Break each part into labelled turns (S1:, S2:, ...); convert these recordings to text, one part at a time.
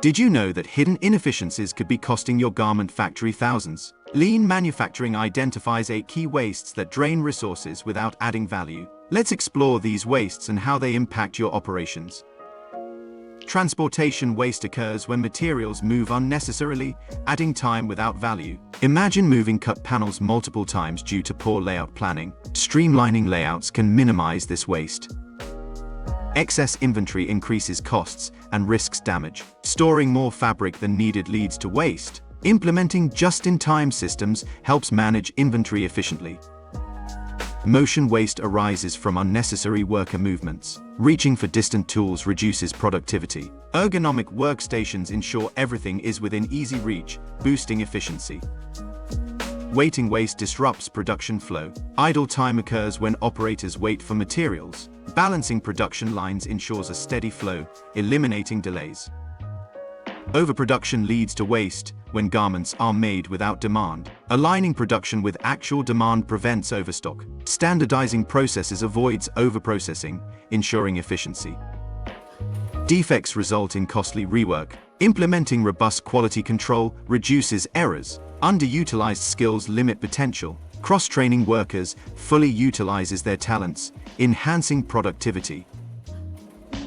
S1: Did you know that hidden inefficiencies could be costing your garment factory thousands? Lean manufacturing identifies 8 key wastes that drain resources without adding value. Let's explore these wastes and how they impact your operations. Transportation waste occurs when materials move unnecessarily, adding time without value. Imagine moving cut panels multiple times due to poor layout planning. Streamlining layouts can minimize this waste. Excess inventory increases costs and risks damage. Storing more fabric than needed leads to waste. Implementing just-in-time systems helps manage inventory efficiently. Motion waste arises from unnecessary worker movements. Reaching for distant tools reduces productivity. Ergonomic workstations ensure everything is within easy reach, boosting efficiency. Waiting waste disrupts production flow. Idle time occurs when operators wait for materials. Balancing production lines ensures a steady flow, eliminating delays. Overproduction leads to waste when garments are made without demand. Aligning production with actual demand prevents overstock. Standardizing processes avoids overprocessing, ensuring efficiency. Defects result in costly rework. Implementing robust quality control reduces errors. Underutilized skills limit potential. Cross-training workers fully utilizes their talents, enhancing productivity.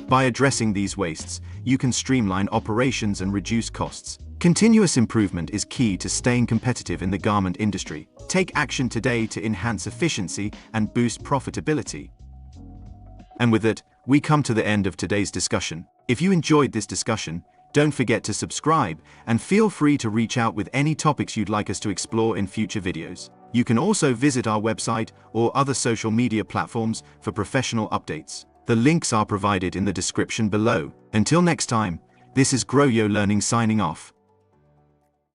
S1: By addressing these wastes, you can streamline operations and reduce costs. Continuous improvement is key to staying competitive in the garment industry. Take action today to enhance efficiency and boost profitability. And with that, we come to the end of today's discussion. If you enjoyed this discussion, don't forget to subscribe and feel free to reach out with any topics you'd like us to explore in future videos. You can also visit our website or other social media platforms for professional updates. The links are provided in the description below. Until next time, this is Grow Your Learning signing off.